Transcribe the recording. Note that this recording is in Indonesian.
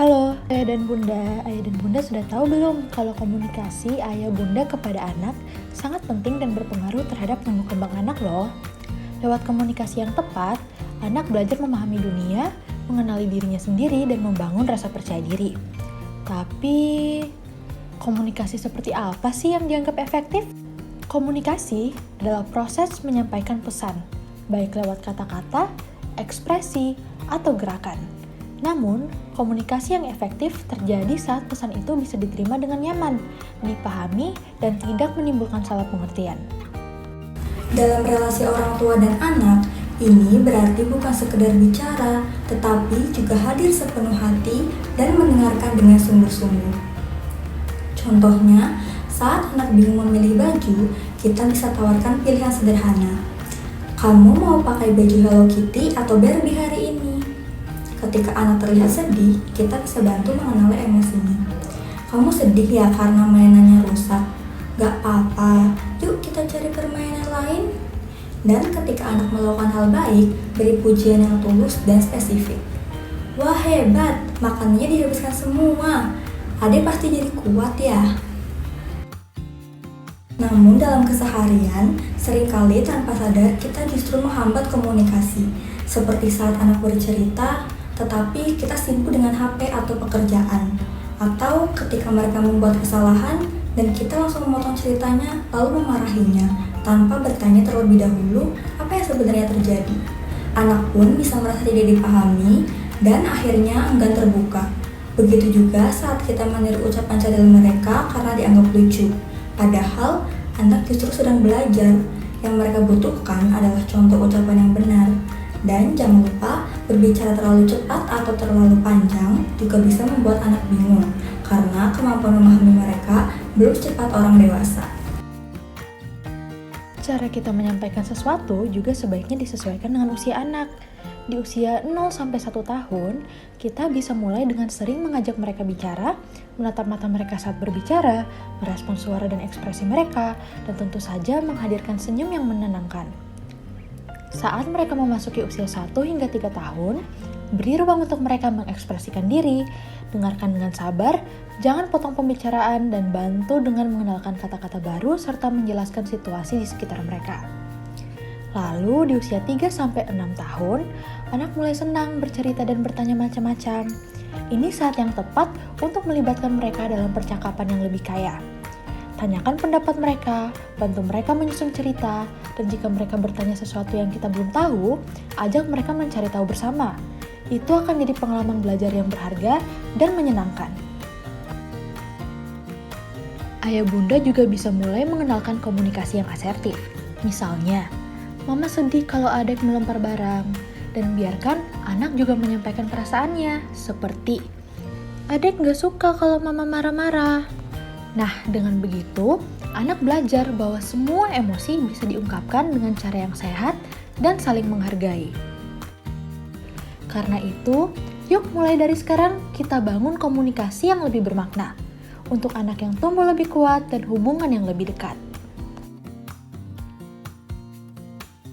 Halo, ayah dan bunda. Ayah dan bunda sudah tahu belum kalau komunikasi ayah bunda kepada anak sangat penting dan berpengaruh terhadap tumbuh kembang anak loh. Lewat komunikasi yang tepat, anak belajar memahami dunia, mengenali dirinya sendiri, dan membangun rasa percaya diri. Tapi, komunikasi seperti apa sih yang dianggap efektif? Komunikasi adalah proses menyampaikan pesan, baik lewat kata-kata, ekspresi, atau gerakan. Namun, komunikasi yang efektif terjadi saat pesan itu bisa diterima dengan nyaman, dipahami, dan tidak menimbulkan salah pengertian. Dalam relasi orang tua dan anak, ini berarti bukan sekedar bicara, tetapi juga hadir sepenuh hati dan mendengarkan dengan sungguh-sungguh. Contohnya, saat anak bingung memilih baju, kita bisa tawarkan pilihan sederhana. Kamu mau pakai baju Hello Kitty atau Barbie hari ini? Ketika anak terlihat sedih, kita bisa bantu mengenali emosinya. Kamu sedih ya karena mainannya rusak? Gak apa-apa, yuk kita cari permainan lain. Dan ketika anak melakukan hal baik, beri pujian yang tulus dan spesifik. Wah hebat, makanannya dihabiskan semua. Adek pasti jadi kuat ya. Namun dalam keseharian, seringkali tanpa sadar kita justru menghambat komunikasi. Seperti saat anak bercerita, tetapi kita sibuk dengan HP atau pekerjaan. Atau ketika mereka membuat kesalahan, dan kita langsung memotong ceritanya lalu memarahinya tanpa bertanya terlebih dahulu apa yang sebenarnya terjadi. Anak pun bisa merasa tidak dipahami dan akhirnya enggan terbuka. Begitu juga saat kita meniru ucapan cadel mereka karena dianggap lucu. Padahal anak justru sedang belajar. Yang mereka butuhkan adalah contoh ucapan yang benar. Dan jangan lupa, berbicara terlalu cepat atau terlalu panjang juga bisa membuat anak bingung karena kemampuan memahami mereka belum secepat orang dewasa. Cara kita menyampaikan sesuatu juga sebaiknya disesuaikan dengan usia anak. Di usia 0-1 tahun, kita bisa mulai dengan sering mengajak mereka bicara, menatap mata mereka saat berbicara, merespon suara dan ekspresi mereka, dan tentu saja menghadirkan senyum yang menenangkan. Saat mereka memasuki usia 1 hingga 3 tahun, beri ruang untuk mereka mengekspresikan diri, dengarkan dengan sabar, jangan potong pembicaraan, dan bantu dengan mengenalkan kata-kata baru serta menjelaskan situasi di sekitar mereka. Lalu di usia 3-6 tahun, anak mulai senang bercerita dan bertanya macam-macam. Ini saat yang tepat untuk melibatkan mereka dalam percakapan yang lebih kaya. Tanyakan pendapat mereka, bantu mereka menyusun cerita, dan jika mereka bertanya sesuatu yang kita belum tahu, ajak mereka mencari tahu bersama. Itu akan jadi pengalaman belajar yang berharga dan menyenangkan. Ayah bunda juga bisa mulai mengenalkan komunikasi yang asertif. Misalnya, mama sedih kalau adik melempar barang, dan biarkan anak juga menyampaikan perasaannya, seperti, adik gak suka kalau mama marah-marah. Nah, dengan begitu, anak belajar bahwa semua emosi bisa diungkapkan dengan cara yang sehat dan saling menghargai. Karena itu, yuk mulai dari sekarang kita bangun komunikasi yang lebih bermakna untuk anak yang tumbuh lebih kuat dan hubungan yang lebih dekat.